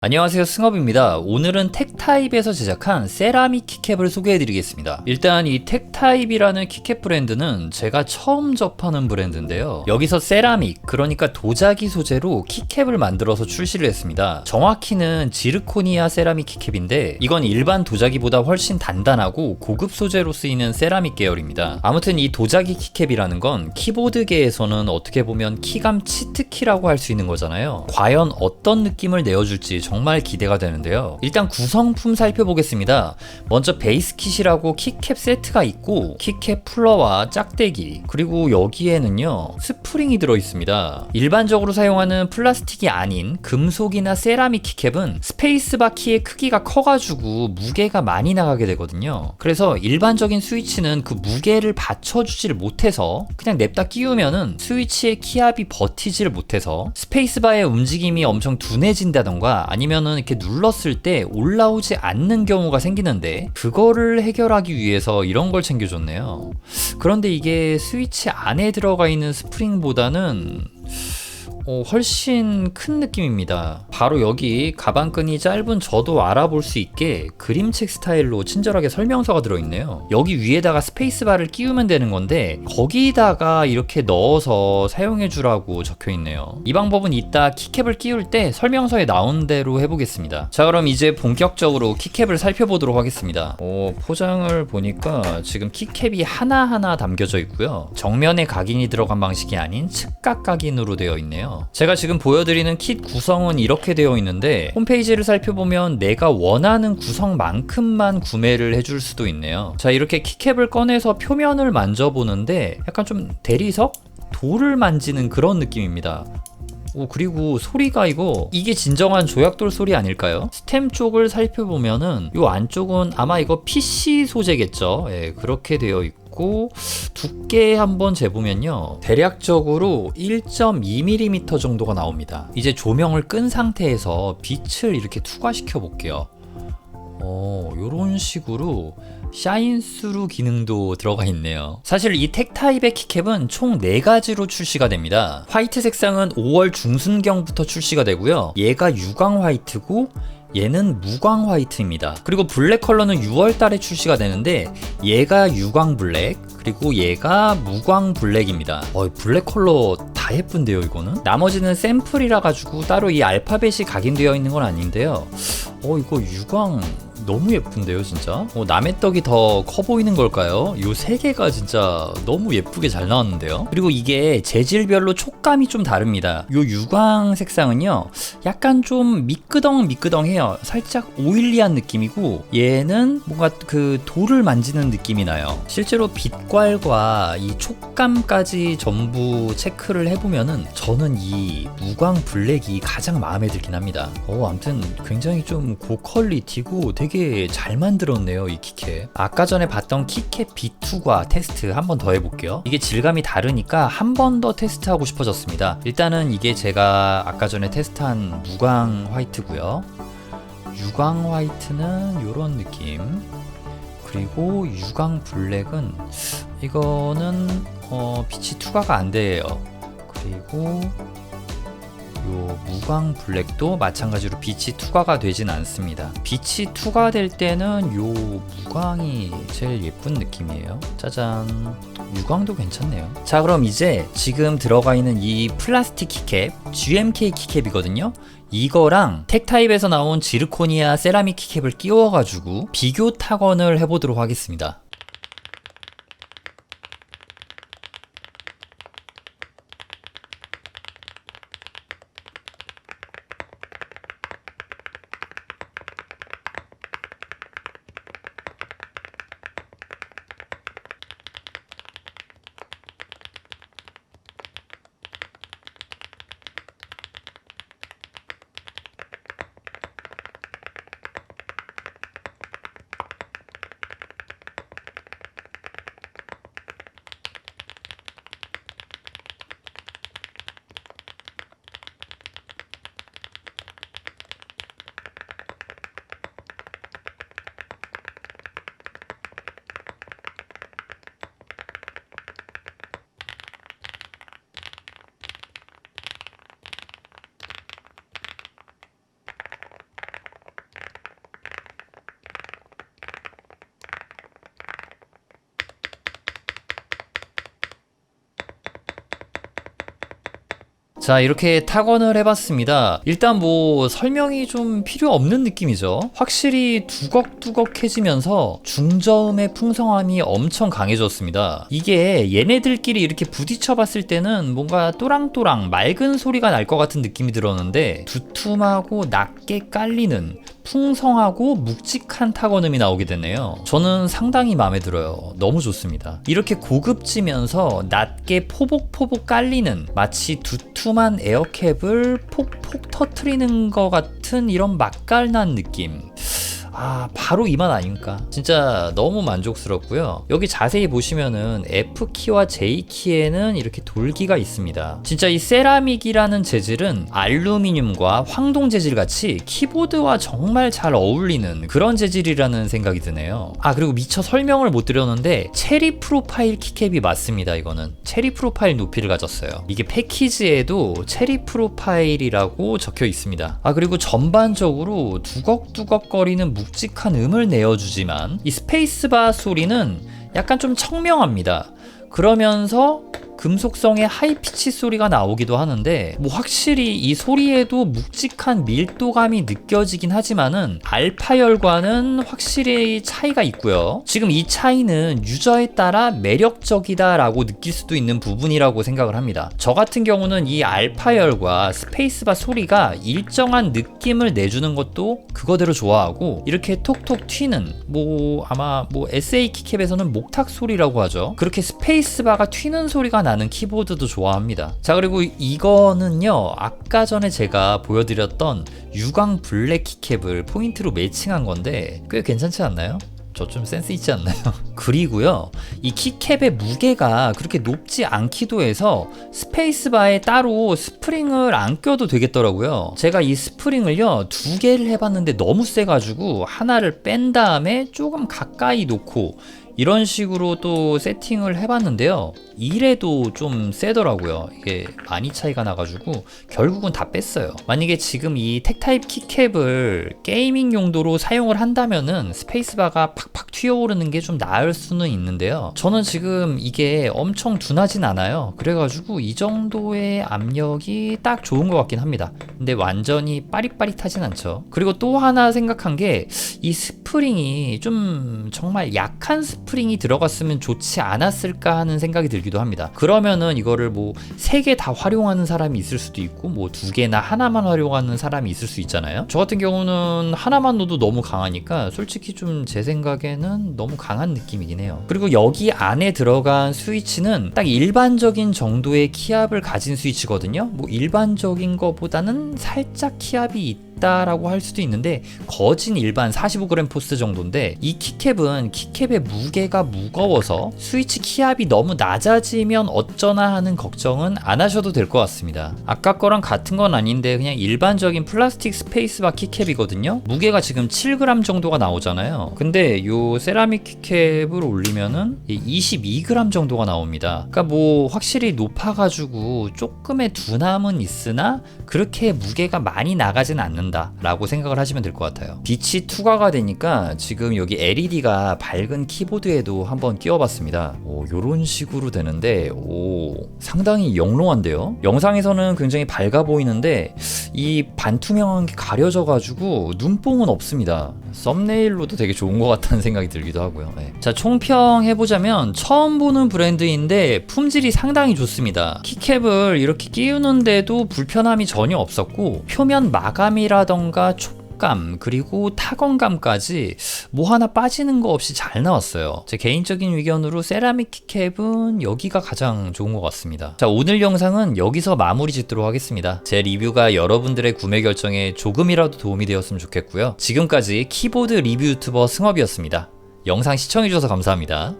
안녕하세요, 승업입니다. 오늘은 텍타입에서 제작한 세라믹 키캡을 소개해드리겠습니다. 일단 이 텍타입이라는 키캡 브랜드는 제가 처음 접하는 브랜드인데요. 여기서 세라믹, 그러니까 도자기 소재로 키캡을 만들어서 출시를 했습니다. 정확히는 지르코니아 세라믹 키캡인데 이건 일반 도자기보다 훨씬 단단하고 고급 소재로 쓰이는 세라믹 계열입니다. 아무튼 이 도자기 키캡이라는 건 키보드계에서는 어떻게 보면 키감 치트키라고 할 수 있는 거잖아요. 과연 어떤 느낌을 내어줄지 정말 기대가 되는데요. 일단 구성품 살펴보겠습니다. 먼저 베이스 킷이라고 키캡 세트가 있고 키캡 풀러와 짝대기, 그리고 여기에는요 스프링이 들어있습니다. 일반적으로 사용하는 플라스틱이 아닌 금속이나 세라믹 키캡은 스페이스바 키의 크기가 커가지고 무게가 많이 나가게 되거든요. 그래서 일반적인 스위치는 그 무게를 받쳐주지를 못해서 그냥 냅다 끼우면은 스위치의 키압이 버티지를 못해서 스페이스바의 움직임이 엄청 둔해진다던가 아니면은 이렇게 눌렀을 때 올라오지 않는 경우가 생기는데, 그거를 해결하기 위해서 이런 걸 챙겨줬네요. 그런데 이게 스위치 안에 들어가 있는 스프링보다는 훨씬 큰 느낌입니다. 바로 여기 가방끈이 짧은 저도 알아볼 수 있게 그림책 스타일로 친절하게 설명서가 들어있네요. 여기 위에다가 스페이스바를 끼우면 되는 건데 거기다가 이렇게 넣어서 사용해주라고 적혀있네요. 이 방법은 이따 키캡을 끼울 때 설명서에 나온 대로 해보겠습니다. 자, 그럼 이제 본격적으로 키캡을 살펴보도록 하겠습니다. 포장을 보니까 지금 키캡이 하나하나 담겨져 있고요. 정면에 각인이 들어간 방식이 아닌 측각 각인으로 되어 있네요. 제가 지금 보여드리는 킷 구성은 이렇게 되어 있는데 홈페이지를 살펴보면 내가 원하는 구성만큼만 구매를 해줄 수도 있네요. 자, 이렇게 키캡을 꺼내서 표면을 만져보는데 약간 좀 대리석? 돌을 만지는 그런 느낌입니다. 그리고 소리가 이게 진정한 조약돌 소리 아닐까요? 스템 쪽을 살펴보면은 이 안쪽은 아마 이거 PC 소재겠죠. 예, 그렇게 되어 있고 두께 한번 재보면요 대략적으로 1.2mm 정도가 나옵니다. 이제 조명을 끈 상태에서 빛을 이렇게 투과시켜 볼게요. 요런 식으로 샤인스루 기능도 들어가 있네요. 사실 이 텍타입의 키캡은 총 4가지로 출시가 됩니다. 화이트 색상은 5월 중순경부터 출시가 되고요. 얘가 유광 화이트고 얘는 무광 화이트입니다. 그리고 블랙 컬러는 6월 달에 출시가 되는데 얘가 유광 블랙, 그리고 얘가 무광 블랙입니다. 블랙 컬러 다 예쁜데요, 이거는? 나머지는 샘플이라 가지고 따로 이 알파벳이 각인되어 있는 건 아닌데요. 이거 유광 너무 예쁜데요, 진짜? 남의 떡이 더 커 보이는 걸까요? 요 3개가 진짜 너무 예쁘게 잘 나왔는데요? 그리고 이게 재질별로 촉감이 좀 다릅니다. 요 유광 색상은요 약간 좀 미끄덩미끄덩해요. 살짝 오일리한 느낌이고 얘는 뭔가 그 돌을 만지는 느낌이 나요. 실제로 빛깔과 이 촉감까지 전부 체크를 해보면은 저는 이 무광 블랙이 가장 마음에 들긴 합니다. 아무튼 굉장히 좀 고퀄리티고 되게 잘 만들었네요, 이 키캡. 아까 전에 봤던 키캡 B2과 테스트 한 번 더 해볼게요. 이게 질감이 다르니까 한 번 더 테스트하고 싶어졌습니다. 일단은 이게 제가 아까 전에 테스트한 무광 화이트고요. 유광 화이트는 이런 느낌, 그리고 유광 블랙은 이거는 빛이 투과가 안 돼요. 그리고 요 무광 블랙도 마찬가지로 빛이 투과가 되진 않습니다. 빛이 투과될 때는 요 무광이 제일 예쁜 느낌이에요. 짜잔, 유광도 괜찮네요. 자, 그럼 이제 지금 들어가 있는 이 플라스틱 키캡 GMK 키캡이거든요. 이거랑 텍타입에서 나온 지르코니아 세라믹 키캡을 끼워가지고 비교 타건을 해보도록 하겠습니다. 자, 이렇게 타건을 해봤습니다. 일단 뭐 설명이 좀 필요 없는 느낌이죠. 확실히 두걱두걱해지면서 중저음의 풍성함이 엄청 강해졌습니다. 이게 얘네들끼리 이렇게 부딪혀봤을 때는 뭔가 또랑또랑 맑은 소리가 날 것 같은 느낌이 들었는데 두툼하고 낮게 깔리는 풍성하고 묵직한 타건음이 나오게 되네요. 저는 상당히 마음에 들어요. 너무 좋습니다. 이렇게 고급지면서 낮게 포복포복 깔리는, 마치 두툼한 에어캡을 폭폭 터트리는 것 같은 이런 맛깔난 느낌. 바로 이 맛 아닙니까? 진짜 너무 만족스럽고요. 여기 자세히 보시면은 F키와 J키에는 이렇게 돌기가 있습니다. 진짜 이 세라믹이라는 재질은 알루미늄과 황동 재질 같이 키보드와 정말 잘 어울리는 그런 재질이라는 생각이 드네요. 그리고 미처 설명을 못 드렸는데 체리 프로파일 키캡이 맞습니다. 이거는 체리 프로파일 높이를 가졌어요. 이게 패키지에도 체리 프로파일이라고 적혀 있습니다. 그리고 전반적으로 두걱두걱거리는 묵직한 음을 내어주지만 이 스페이스바 소리는 약간 좀 청명합니다. 그러면서 금속성의 하이피치 소리가 나오기도 하는데 뭐 확실히 이 소리에도 묵직한 밀도감이 느껴지긴 하지만은 알파열과는 확실히 차이가 있고요. 지금 이 차이는 유저에 따라 매력적이다 라고 느낄 수도 있는 부분이라고 생각을 합니다. 저 같은 경우는 이 알파열과 스페이스바 소리가 일정한 느낌을 내주는 것도 그거대로 좋아하고, 이렇게 톡톡 튀는 아마 SA 키캡에서는 목탁 소리라고 하죠. 그렇게 스페이스바가 튀는 소리가 나는 키보드도 좋아합니다. 자, 그리고 이거는요, 아까 전에 제가 보여드렸던 유광 블랙 키캡을 포인트로 매칭한 건데 꽤 괜찮지 않나요? 저 좀 센스 있지 않나요? 그리고요, 이 키캡의 무게가 그렇게 높지 않기도 해서 스페이스바에 따로 스프링을 안 껴도 되겠더라고요. 제가 이 스프링을요 2개를 해봤는데 너무 세가지고 하나를 뺀 다음에 조금 가까이 놓고 이런 식으로 또 세팅을 해봤는데요, 이래도 좀 세더라고요. 이게 많이 차이가 나가지고 결국은 다 뺐어요. 만약에 지금 이 택타입 키캡을 게이밍 용도로 사용을 한다면은 스페이스바가 팍팍 튀어오르는 게 좀 나을 수는 있는데요, 저는 지금 이게 엄청 둔하진 않아요. 그래가지고 이 정도의 압력이 딱 좋은 것 같긴 합니다. 근데 완전히 빠릿빠릿하진 않죠. 그리고 또 하나 생각한 게, 이 스프링이 좀 정말 약한 스프링이 들어갔으면 좋지 않았을까 하는 생각이 들기도 합니다. 그러면은 이거를 3개 다 활용하는 사람이 있을 수도 있고 2개나 하나만 활용하는 사람이 있을 수 있잖아요. 저 같은 경우는 하나만 넣어도 너무 강하니까 솔직히 좀 제 생각에는 너무 강한 느낌이긴 해요. 그리고 여기 안에 들어간 스위치는 딱 일반적인 정도의 키압을 가진 스위치거든요. 일반적인 거보다는 살짝 키압이 있다라고 할 수도 있는데 거진 일반 45g 포스 정도인데, 이 키캡은 키캡의 무게가 무거워서 스위치 키압이 너무 낮아지면 어쩌나 하는 걱정은 안 하셔도 될 것 같습니다. 아까 거랑 같은 건 아닌데 그냥 일반적인 플라스틱 스페이스바 키캡이거든요. 무게가 지금 7g 정도가 나오잖아요. 근데 요 세라믹 키캡을 올리면은 22g 정도가 나옵니다. 그러니까 확실히 높아가지고 조금의 둔함은 있으나 그렇게 무게가 많이 나가진 않는다 라고 생각을 하시면 될 것 같아요. 빛이 투과가 되니까 지금 여기 LED가 밝은 키보드에도 한번 끼워봤습니다. 요런 식으로 되는데 상당히 영롱한데요. 영상에서는 굉장히 밝아 보이는데 이 반투명한 게 가려져 가지고 눈뽕은 없습니다. 썸네일로도 되게 좋은 것 같다는 생각이 들기도 하고요. 자, 총평 해보자면 처음 보는 브랜드인데 품질이 상당히 좋습니다. 키캡을 이렇게 끼우는데도 불편함이 전혀 없었고, 표면 마감이라던가 촉감 그리고 타건감까지 하나 빠지는 거 없이 잘 나왔어요. 제 개인적인 의견으로 세라믹 키캡은 여기가 가장 좋은 것 같습니다. 자, 오늘 영상은 여기서 마무리 짓도록 하겠습니다. 제 리뷰가 여러분들의 구매 결정에 조금이라도 도움이 되었으면 좋겠고요. 지금까지 키보드 리뷰 유튜버 승업이었습니다. 영상 시청해주셔서 감사합니다.